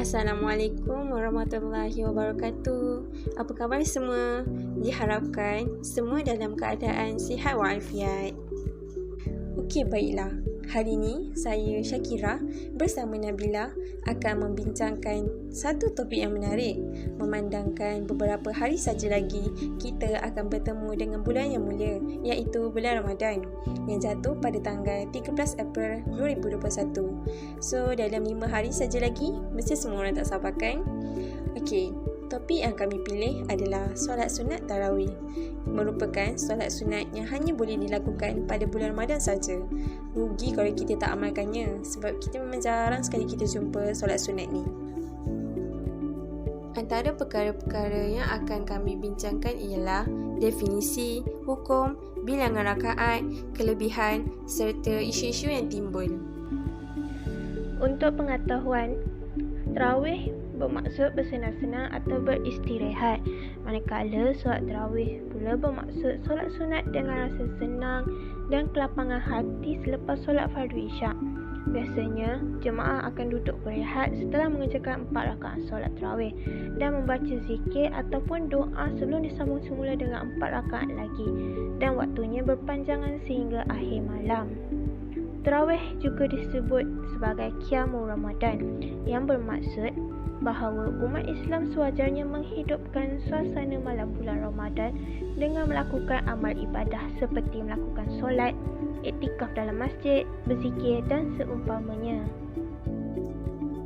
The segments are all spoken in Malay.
Assalamualaikum warahmatullahi wabarakatuh. Apa khabar semua? Diharapkan semua dalam keadaan sihat walafiat. Okey, baiklah. Hari ini saya Syakira bersama Nabila akan membincangkan satu topik yang menarik. Memandangkan beberapa hari saja lagi kita akan bertemu dengan bulan yang mulia, iaitu bulan Ramadan yang jatuh pada tanggal 13 April 2021. So dalam 5 hari saja lagi, mesti semua orang tak sabar kan? Okey, topik yang kami pilih adalah solat sunat tarawih. Merupakan solat sunat yang hanya boleh dilakukan pada bulan Ramadan saja. Rugi kalau kita tak amalkannya, sebab kita memang jarang sekali kita jumpa solat sunat ni. Antara perkara-perkara yang akan kami bincangkan ialah definisi, hukum, bilangan rakaat, kelebihan serta isu-isu yang timbul. Untuk pengetahuan, tarawih bermaksud bersenang-senang atau beristirahat, manakala solat tarawih pula bermaksud solat sunat dengan rasa senang dan kelapangan hati selepas solat fardu isyak. Biasanya, jemaah akan duduk berehat setelah mengerjakan 4 rakaat solat tarawih dan membaca zikir ataupun doa sebelum disambung semula dengan 4 rakaat lagi, dan waktunya berpanjangan sehingga akhir malam. Tarawih juga disebut sebagai Qiyamul Ramadan, yang bermaksud bahawa umat Islam sewajarnya menghidupkan suasana malam bulan Ramadan dengan melakukan amal ibadah seperti melakukan solat, iktikaf dalam masjid, berzikir dan seumpamanya.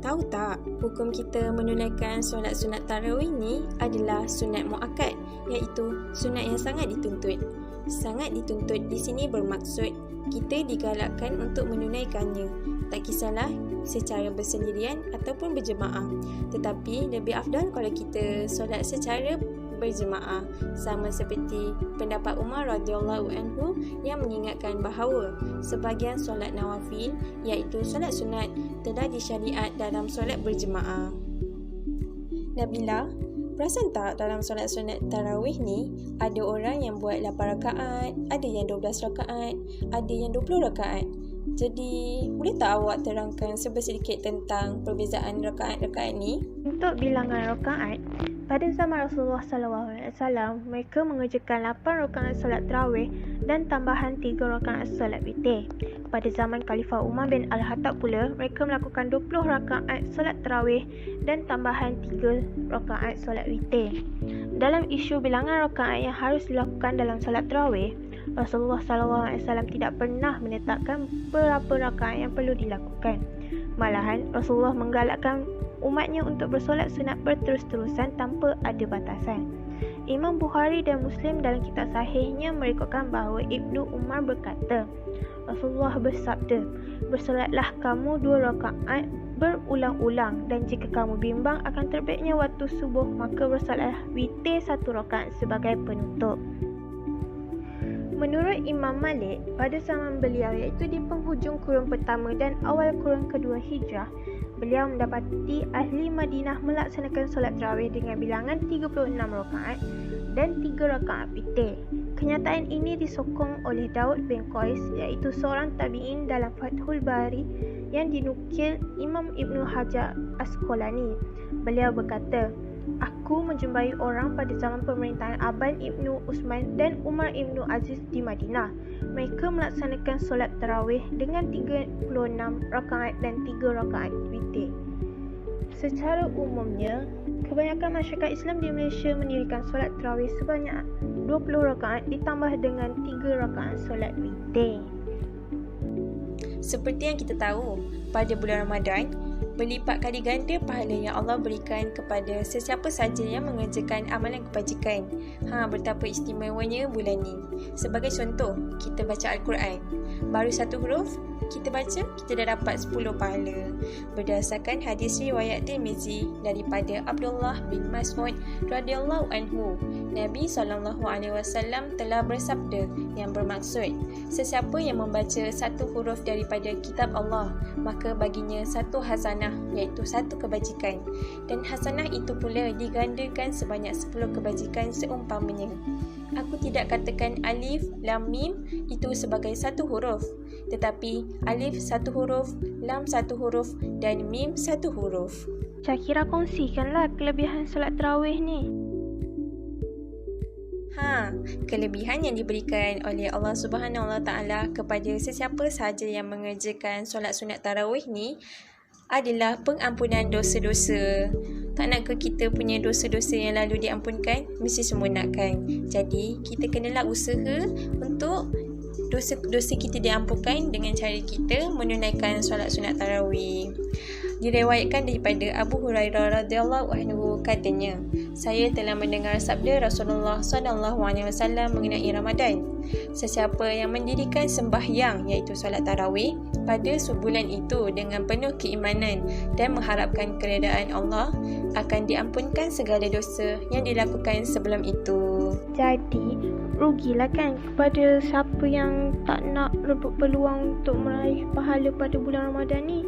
Tahu tak, hukum kita menunaikan solat sunat tarawih ni adalah sunat muakkad, iaitu sunat yang sangat dituntut. Sangat dituntut di sini bermaksud kita digalakkan untuk menunaikannya, tak kisahlah secara bersendirian ataupun berjemaah. Tetapi lebih afdal kalau kita solat secara berjemaah, sama seperti pendapat Umar radhiyallahu anhu yang mengingatkan bahawa sebahagian solat nawafil, iaitu solat sunat, telah disyariat dalam solat berjemaah. Nabila, perasan tak dalam solat sunat tarawih ni ada orang yang buat 8 rakaat, ada yang 12 rakaat, ada yang 20 rakaat. Jadi, boleh tak awak terangkan sedikit tentang perbezaan rakaat-rakaat ni? Untuk bilangan rakaat, pada zaman Rasulullah SAW, mereka mengerjakan 8 rakaat solat tarawih dan tambahan 3 rakaat solat witir. Pada zaman Khalifah Umar bin Al-Khattab pula, mereka melakukan 20 rakaat solat tarawih dan tambahan 3 rakaat solat witir. Dalam isu bilangan rakaat yang harus dilakukan dalam solat tarawih, Rasulullah SAW tidak pernah menetapkan berapa rakaat yang perlu dilakukan. Malahan, Rasulullah menggalakkan umatnya untuk bersolat sunat berterus-terusan tanpa ada batasan. Imam Bukhari dan Muslim dalam kitab sahihnya merekodkan bahawa Ibnu Umar berkata, Rasulullah bersabda, bersolatlah kamu 2 rakaat berulang-ulang, dan jika kamu bimbang akan terbitnya waktu subuh, maka bersolatlah witir 1 rakaat sebagai penutup. Menurut Imam Malik, pada zaman beliau iaitu di penghujung kurun pertama dan awal kurun kedua Hijrah, beliau mendapati ahli Madinah melaksanakan solat tarawih dengan bilangan 36 rakaat dan 3 rakaat witir. Kenyataan ini disokong oleh Daud bin Qais, iaitu seorang tabi'in dalam Fathul Bari yang dinukil Imam Ibnu Hajar Asqalani. Beliau berkata, aku menjumpai orang pada zaman pemerintahan Aban Ibnu Utsman dan Umar Ibnu Aziz di Madinah. Mereka melaksanakan solat tarawih dengan 36 rakaat dan 3 rakaat witir. Secara umumnya, kebanyakan masyarakat Islam di Malaysia mendirikan solat tarawih sebanyak 20 rakaat ditambah dengan 3 rakaat solat witir. Seperti yang kita tahu, pada bulan Ramadan, berlipat kali ganda pahala yang Allah berikan kepada sesiapa saja yang mengerjakan amalan kebajikan. Betapa istimewanya bulan ni. Sebagai contoh, kita baca Al-Quran. Baru 1 huruf kita baca, kita dah dapat 10 pahala. Berdasarkan hadis riwayat Tirmizi daripada Abdullah bin Mas'ud radhiyallahu anhu, Nabi SAW telah bersabda yang bermaksud, sesiapa yang membaca 1 huruf daripada kitab Allah, maka baginya 1 hasanah, iaitu 1 kebajikan, dan hasanah itu pula digandakan sebanyak 10 kebajikan seumpamanya. Aku tidak katakan alif, lam, mim itu sebagai 1 huruf, tetapi alif 1 huruf, lam 1 huruf dan mim 1 huruf. Syakira kongsikanlah kelebihan solat tarawih ni. Kelebihan yang diberikan oleh Allah Subhanahu Wa Taala kepada sesiapa sahaja yang mengerjakan solat sunat tarawih ni adalah pengampunan dosa-dosa. Tak nak ke kita punya dosa-dosa yang lalu diampunkan? Mesti semua nakkan. Jadi, kita kenalah usaha untuk dosa-dosa kita diampunkan dengan cara kita menunaikan solat sunat tarawih. Diriwayatkan daripada Abu Hurairah radhiyallahu anhu katanya, saya telah mendengar sabda Rasulullah SAW mengenai Ramadan. Sesiapa yang mendirikan sembahyang iaitu solat tarawih pada sebulan itu dengan penuh keimanan dan mengharapkan keredaan Allah, akan diampunkan segala dosa yang dilakukan sebelum itu. Jadi, rugilah kan kepada siapa yang tak nak rebut peluang untuk meraih pahala pada bulan Ramadan ni.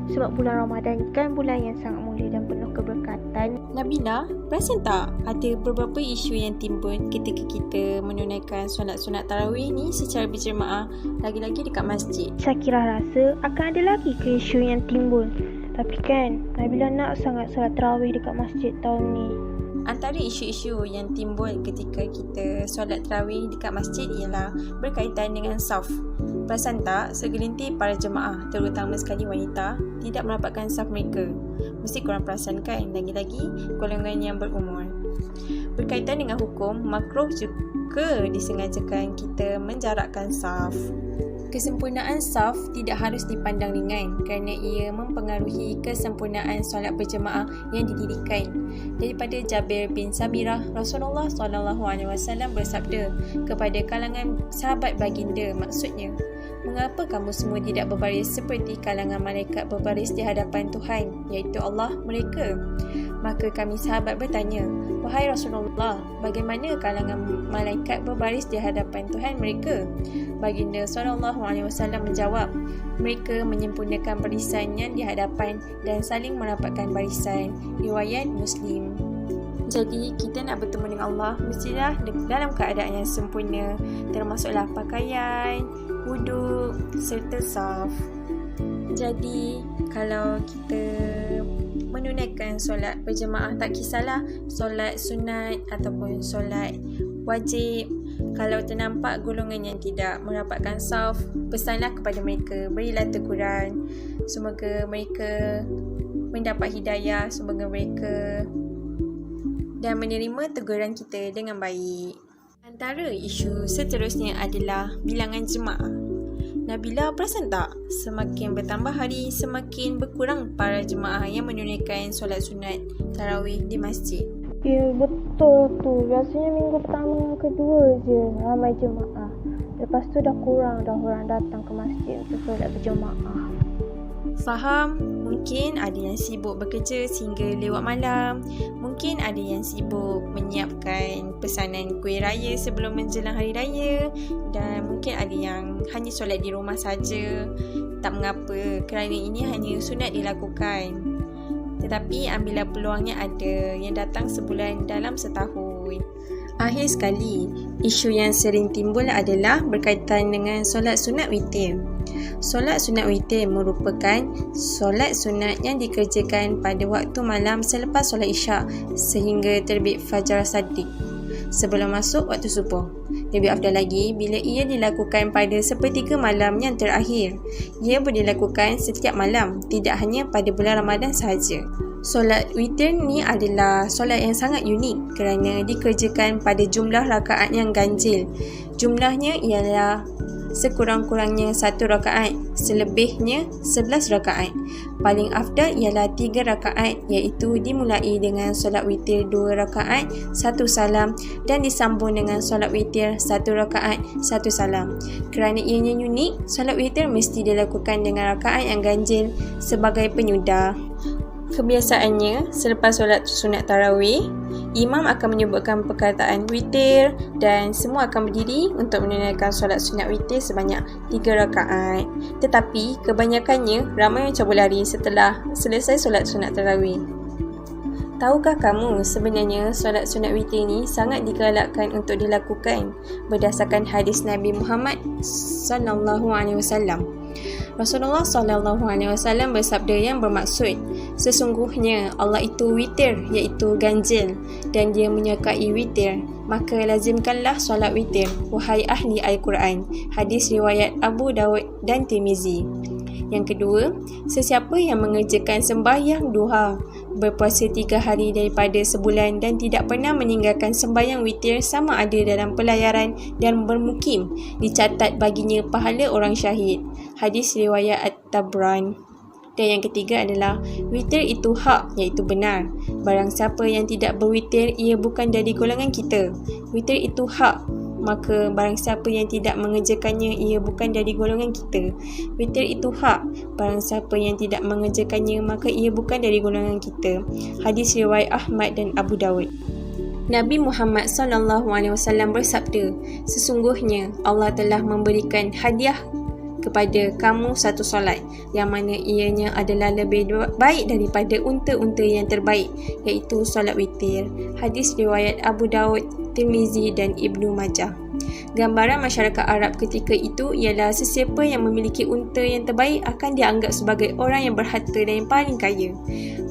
Sebab bulan Ramadan kan bulan yang sangat mulia dan penuh keberkatan. Nabila, perasan tak ada beberapa isu yang timbul ketika kita menunaikan solat sunat tarawih ni secara berjemaah, lagi-lagi dekat masjid? Syakira rasa akan ada lagi ke isu yang timbul. Tapi kan, Nabila nak sangat solat tarawih dekat masjid tahun ni. Antara isu-isu yang timbul ketika kita solat tarawih dekat masjid ialah berkaitan dengan saf. Perasan tak, segelintir para jemaah, terutama sekali wanita, tidak merapatkan saf mereka. Mesti korang perasan kan, lagi-lagi golongan yang berumur. Berkaitan dengan hukum, makruh juga disengajakan kita menjarakkan saf. Kesempurnaan saf tidak harus dipandang ringan kerana ia mempengaruhi kesempurnaan solat berjemaah yang didirikan. Daripada Jabir bin Sabirah, Rasulullah SAW bersabda kepada kalangan sahabat baginda, maksudnya, mengapa kamu semua tidak berbaris seperti kalangan malaikat berbaris di hadapan Tuhan, iaitu Allah mereka? Maka kami sahabat bertanya, wahai Rasulullah, bagaimana kalangan malaikat berbaris di hadapan Tuhan mereka? Baginda SAW menjawab, mereka menyempurnakan barisan yang di hadapan dan saling merapatkan barisan. Riwayat Muslim. Jadi, kita nak bertemu dengan Allah mestilah dalam keadaan yang sempurna, termasuklah pakaian, wuduk serta saf. Jadi, kalau kita menunaikan solat berjemaah, tak kisahlah solat sunat ataupun solat wajib, kalau ternampak golongan yang tidak merapatkan saf, pesanlah kepada mereka, berilah teguran. Semoga mereka mendapat hidayah, semoga mereka dan menerima teguran kita dengan baik. Antara isu seterusnya adalah bilangan jemaah. Nabila, perasan tak? Semakin bertambah hari, semakin berkurang para jemaah yang menunaikan solat sunat tarawih di masjid. Ya, betul tu. Biasanya minggu pertama dan kedua je ramai jemaah. Lepas tu dah kurang dah orang datang ke masjid untuk solat berjemaah. Faham, mungkin ada yang sibuk bekerja sehingga lewat malam. Mungkin ada yang sibuk menyiapkan pesanan kuih raya sebelum menjelang hari raya. Dan mungkin ada yang hanya solat di rumah saja. Tak mengapa, kerana ini hanya sunat dilakukan. Tetapi ambillah peluangnya ada yang datang sebulan dalam setahun. Akhir sekali, isu yang sering timbul adalah berkaitan dengan solat sunat witir. Solat sunat witir merupakan solat sunat yang dikerjakan pada waktu malam selepas solat isyak sehingga terbit fajar shadiq, sebelum masuk waktu subuh. Lebih afdal lagi bila ia dilakukan pada sepertiga malam yang terakhir. Ia boleh dilakukan setiap malam, tidak hanya pada bulan Ramadan sahaja. Solat witir ni adalah solat yang sangat unik kerana dikerjakan pada jumlah rakaat yang ganjil. Jumlahnya ialah sekurang-kurangnya 1 rakaat, selebihnya 11 rakaat. Paling afdal ialah 3 rakaat, iaitu dimulai dengan solat witir 2 rakaat, 1 salam dan disambung dengan solat witir 1 rakaat, 1 salam. Kerana ianya unik, solat witir mesti dilakukan dengan rakaat yang ganjil sebagai penyudah. Kebiasaannya, selepas solat sunat tarawih, imam akan menyebutkan perkataan witir dan semua akan berdiri untuk menunaikan solat sunat witir sebanyak 3 rakaat. Tetapi, kebanyakannya ramai yang cabut lari setelah selesai solat sunat tarawih. Tahukah kamu sebenarnya solat sunat witir ni sangat digalakkan untuk dilakukan berdasarkan hadis Nabi Muhammad SAW. Rasulullah SAW bersabda yang bermaksud, Sesungguhnya Allah itu witir, iaitu ganjil, dan Dia menyukai witir. Maka lazimkanlah solat witir, wahai ahli Al-Quran. Hadis riwayat Abu Dawud dan Tirmizi. Yang kedua, sesiapa yang mengerjakan sembahyang duha, berpuasa 3 hari daripada sebulan dan tidak pernah meninggalkan sembahyang witir sama ada dalam pelayaran dan bermukim, dicatat baginya pahala orang syahid. Hadis riwayat At-Tabran. Dan yang ketiga adalah witir itu hak, iaitu benar. Barang siapa yang tidak berwitir, ia bukan dari golongan kita. Witir itu hak, maka barang siapa yang tidak mengerjakannya, ia bukan dari golongan kita. Witir itu hak, barang siapa yang tidak mengerjakannya, maka ia bukan dari golongan kita. Hadis riwayat Ahmad dan Abu Dawud. Nabi Muhammad SAW bersabda, sesungguhnya Allah telah memberikan hadiah kepada kamu satu solat, yang mana ianya adalah lebih baik daripada unta-unta yang terbaik, iaitu solat witir. Hadis riwayat Abu Dawud, Tirmizi dan Ibnu Majah. Gambaran masyarakat Arab ketika itu ialah sesiapa yang memiliki unta yang terbaik akan dianggap sebagai orang yang berharta dan yang paling kaya.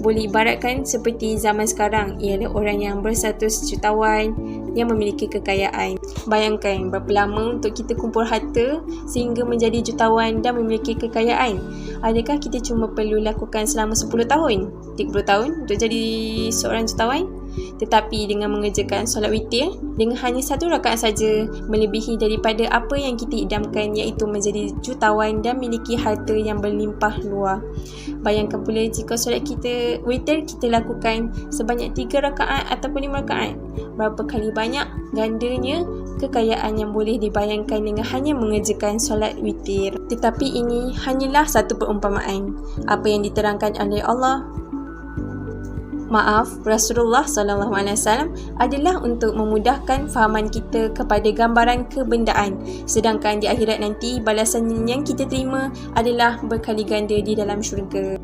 Boleh ibaratkan seperti zaman sekarang, ialah orang yang berstatus jutawan yang memiliki kekayaan. Bayangkan berapa lama untuk kita kumpul harta sehingga menjadi jutawan dan memiliki kekayaan. Adakah kita cuma perlu lakukan selama 10 tahun, 30 tahun untuk jadi seorang jutawan? Tetapi dengan mengerjakan solat witir dengan hanya 1 rakaat saja, melebihi daripada apa yang kita idamkan, iaitu menjadi jutawan dan memiliki harta yang berlimpah luar. Bayangkan pula jika solat kita witir kita lakukan sebanyak 3 rakaat ataupun 5 rakaat. Berapa kali banyak gandanya kekayaan yang boleh dibayangkan dengan hanya mengerjakan solat witir. Tetapi ini hanyalah satu perumpamaan. Apa yang diterangkan oleh Rasulullah SAW adalah untuk memudahkan fahaman kita kepada gambaran kebendaan. Sedangkan di akhirat nanti, balasan yang kita terima adalah berkali ganda di dalam syurga.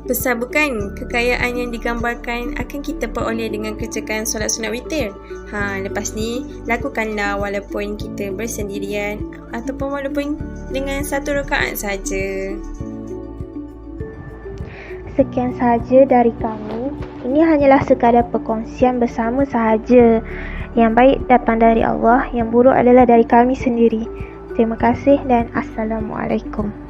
Besar bukan kekayaan yang digambarkan akan kita peroleh dengan kerjakan solat sunat witir? Lepas ni, lakukanlah walaupun kita bersendirian ataupun walaupun dengan 1 rakaat saja. Sekian sahaja dari kami. Ini hanyalah sekadar perkongsian bersama sahaja. Yang baik datang dari Allah, yang buruk adalah dari kami sendiri. Terima kasih dan Assalamualaikum.